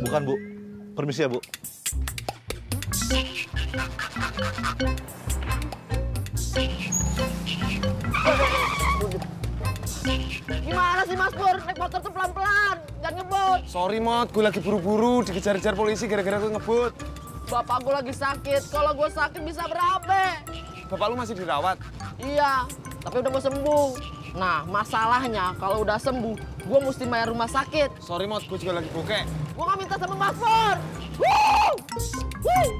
Bukan, Bu. Permisi ya, Bu. Gimana sih Mas Pur? Naik motor tuh pelan-pelan, jangan ngebut. Sorry, Mot. Gue lagi buru-buru dikejar-kejar polisi gara-gara gue ngebut. Bapak gue lagi sakit. Kalau gue sakit bisa berabe. Bapak lu masih dirawat? Iya, tapi udah mau sembuh. Nah, masalahnya kalau udah sembuh, gue mesti bayar rumah sakit. Sorry, Mot. Gue juga lagi bokeh. Gue nggak minta sama Mas Pur. Wuh! Wuh!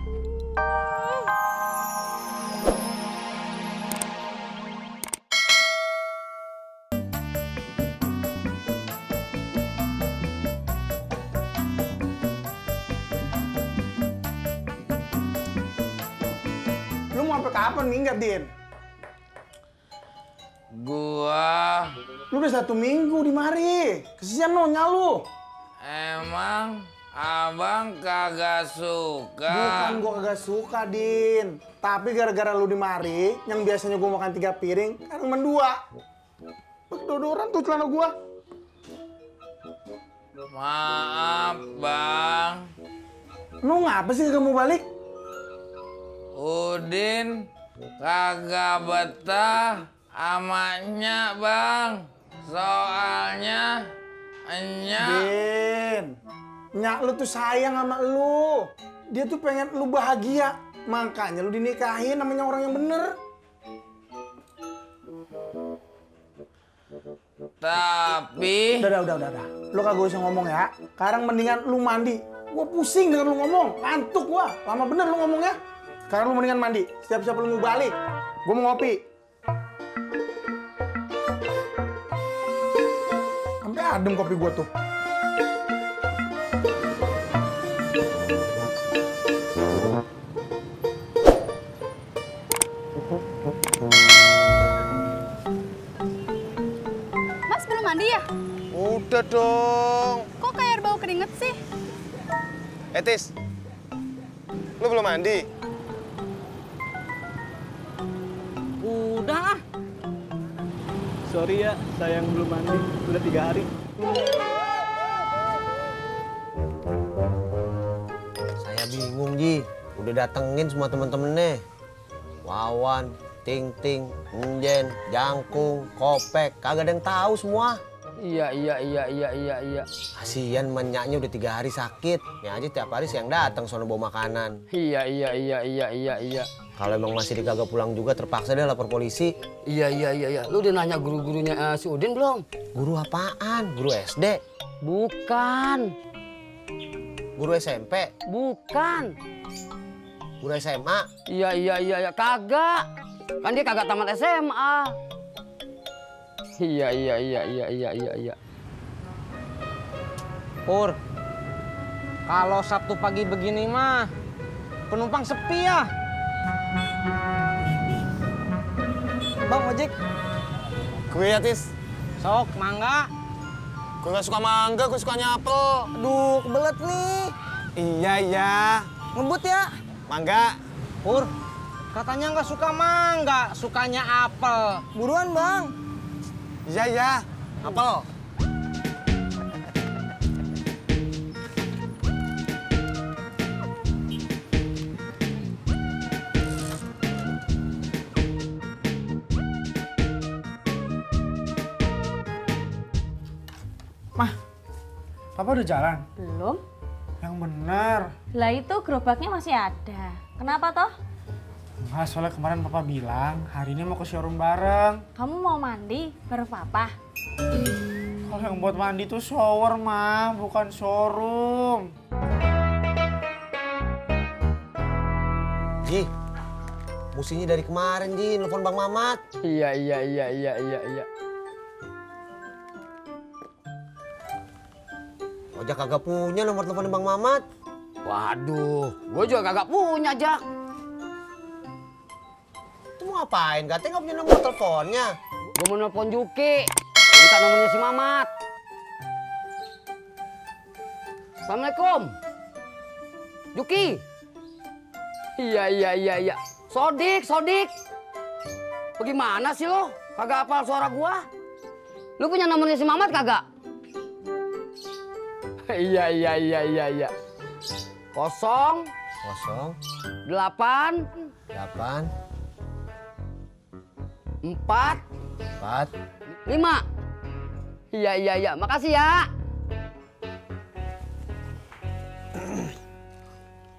Lu mau sampai kapan minggat, Din? Gua Lu udah 1 minggu di mari. Kesian Nonya lu. emang abang kagak suka. Bukan gua kagak suka, Din. Tapi gara-gara lu di mari, yang biasanya gua makan 3 piring, sekarang cuma 2. Pakai dodoran tuh celana gua. Maaf bang, Lu ngapa sih kagak mau balik? Udin kagak betah amanya bang. Soalnya enyak. Din, nyak lu tuh sayang sama lu. Dia tuh pengen lu bahagia. Makanya lu dinikahin namanya orang yang bener. Tapi Udah. Lu kagak usah ngomong ya. Sekarang mendingan lu mandi. Gua pusing denger lu ngomong. Ngantuk gua. Lama bener lu ngomongnya. Sekarang lu mendingan mandi. Siap-siap lu mau balik. Gua mau ngopi. Sampai adem kopi gua tuh. Mas belum mandi ya? Udah dong. Kok kayak bau keringet sih? Tis, lu belum mandi? Udah. Sorry ya, saya yang belum mandi. Udah 3 hari. Saya bingung, Ji. Udah datengin semua temen-temennya. Wawan, Ting Ting, Njen, Jangkung, Kopek. Kagak ada yang tahu semua. Iya. Kasian menyaknya udah 3 hari sakit. Ya aja tiap hari siang datang sono bawa makanan. Iya. Kalau emang masih dikagak pulang juga terpaksa deh lapor polisi. Iya. Lu udah nanya guru-gurunya si Udin belum? Guru apaan? Guru SD? Bukan. Guru SMP? Bukan. Guru SMA? Iya. Kagak. Kan dia kagak tamat SMA. Iya. Pur, kalau Sabtu pagi begini mah penumpang sepi ya. Bang ojek, Gue ya, Tis. sok mangga. Gue gak suka mangga, gue sukanya apel. Aduh, kebelet nih. Iya. Ngebut ya. Mangga. Pur, katanya nggak suka mangga, sukanya apel. Buruan bang. Iya. Apel. Mah, Papa udah jalan? Belum. Yang bener. Lah itu gerobaknya masih ada. Kenapa toh? Enggak, soalnya kemarin Papa bilang hari ini mau ke showroom bareng. Kamu mau mandi bareng Papa? Kalau yang buat mandi tuh shower, mah, bukan showroom. Ji, musinya dari kemarin, Ji. Nelfon Bang Mamat. Iya. Ojak kagak punya nomor telepon Bang Mamat. Waduh, gue juga kagak punya, Jak. Itu mau ngapain? Katanya nggak punya nomor teleponnya. Gue mau nelpon Juki. Minta nomornya si Mamat. Assalamualaikum. Juki. Iya. Sodik. Bagaimana sih lo? Kagak hafal suara gua? Lu punya nomornya si Mamat kagak? Iya. 0, 0, 8, 8, 4, 4. 5. Iya. Makasih ya.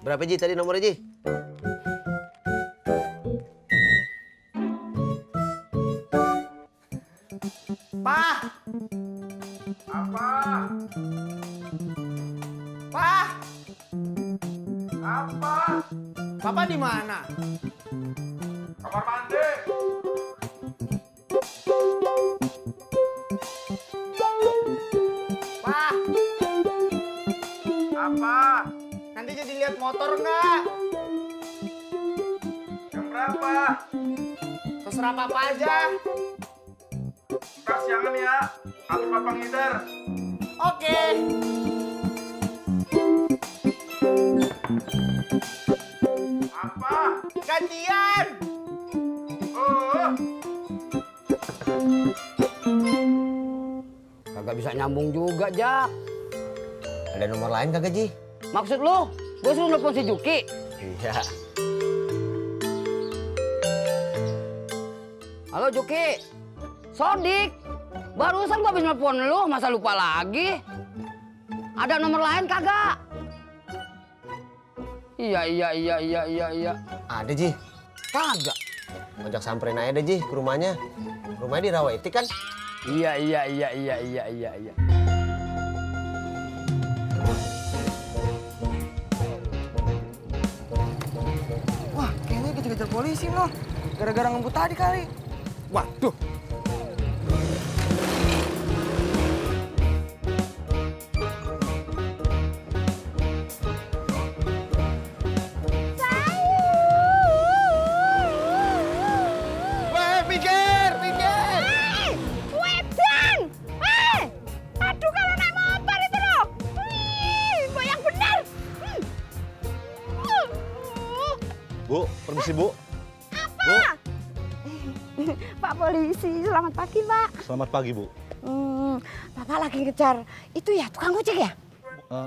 Berapa Ji tadi nomornya Ji? Pak! Apa? Pak! Apa? Papa di mana? Kamar mandi. Pak! Apa? Nanti jadi lihat motor nggak? Jam berapa? Terserah papa aja. Ntar siangan ya, habis papa ngider. Oke. Apa? Gantian. Kagak bisa nyambung juga, Jak. Ada nomor lain kagak Ji? Maksud lu, gue suruh nelfon si Juki? Iya. Halo Juki, Sodik. Barusan gue habis nelfon lu, masa lupa lagi? Ada nomor lain kagak? Iya. Ada Ji. Kagak. Ngajak samperin aja deh Ji ke rumahnya. Rumahnya di Raweti kan? Iya. Wah, kayaknya kejar-kejar polisi loh. Gara-gara ngebut tadi kali. Waduh. Weh, pikir. Wedan! Aduh kalau naik motor itu loh. Goyang bener. Bu, permisi Bu. Apa? Pak polisi, selamat pagi Pak. Selamat pagi Bu. Bapak lagi ngejar itu ya tukang ojek ya?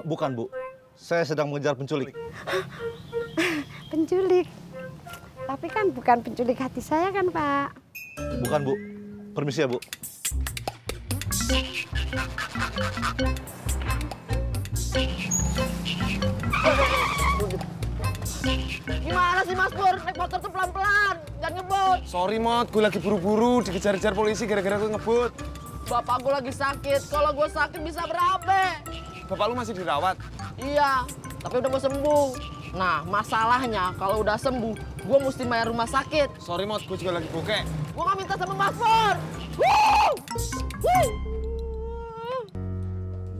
Bukan Bu, saya sedang mengejar penculik. Penculik. Tapi kan bukan penculik hati saya kan Pak? Bukan Bu, permisi ya Bu. Gimana sih Mas Pur? Naik motor tuh pelan-pelan, jangan ngebut. Sorry Mot, gue lagi buru-buru dikejar-kejar polisi gara-gara gue ngebut. Bapak gue lagi sakit, kalau gue sakit bisa berabe. Bapak lu masih dirawat? Iya, tapi udah mau sembuh. Nah, masalahnya kalau udah sembuh, gue mesti bayar rumah sakit. Sorry Mot, gue juga lagi bokeh. Gue gak minta sama Mas Pur.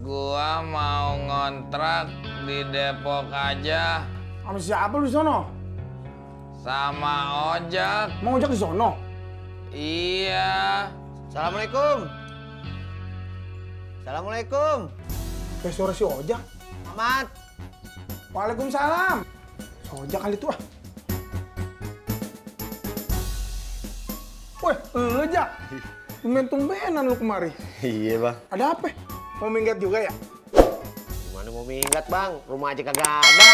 Gua mau ngontrak di Depok aja Sama siapa lu di sono? sama ojek. Mau ojek di sono? Iya. Assalamualaikum. Assalamualaikum. Kayak suara si ojek. Ahmad. Waalaikumsalam. Si ojek kali tuh ah. Weh, ojek. Tumben-tumbenan lu kemari. Iya Bang. Ada apa? Mau minggat juga ya? Gimana mau minggat Bang? Rumah aja kagak ada.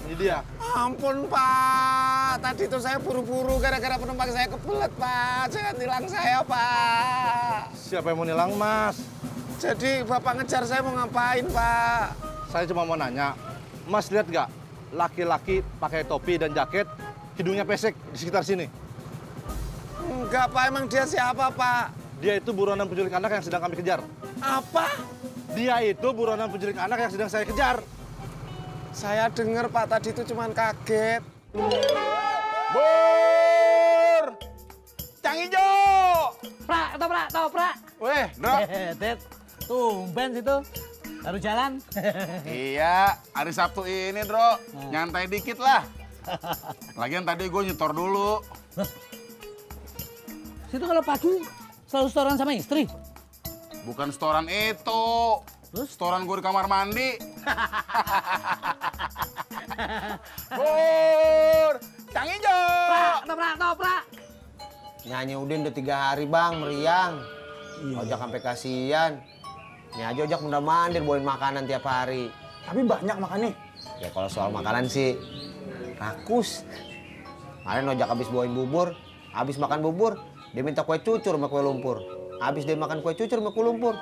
Ini dia. Ampun Pak, tadi tuh saya buru-buru gara-gara penumpang saya kebelet Pak. Saya tilang saya Pak. Siapa yang mau nilang Mas? Jadi Bapak ngejar saya mau ngapain Pak? Saya cuma mau nanya, Mas lihat nggak laki-laki pakai topi dan jaket, hidungnya pesek di sekitar sini? Enggak Pak, emang dia siapa Pak? Dia itu buronan penculik anak yang sedang kami kejar. Apa? Dia itu buronan penculik anak yang sedang saya kejar. Saya dengar Pak tadi itu cuman kaget. Bur! Cang Ijo! Toprak. Weh, Bro. Ted, tumben situ. Baru jalan. Iya, hari Sabtu ini, Bro. Nyantai dikit lah. Lagian tadi gue nyetor dulu. Situ kalau pagi selalu setoran sama istri. Bukan setoran itu. Terus? Setoran gue di kamar mandi. Bur! Cang Ijo! Toprak. Nyanyi Udin udah 3 hari bang, meriang. Ojak sampai kasihan. Ini aja Ojak udah mandir bawain makanan tiap hari. Tapi banyak makannya. Ya kalau soal makanan sih rakus. Kemarin Ojak habis bawain bubur, habis makan bubur, dia minta kue cucur sama kue lumpur. Habis dia makan kue cucur sama kue lumpur,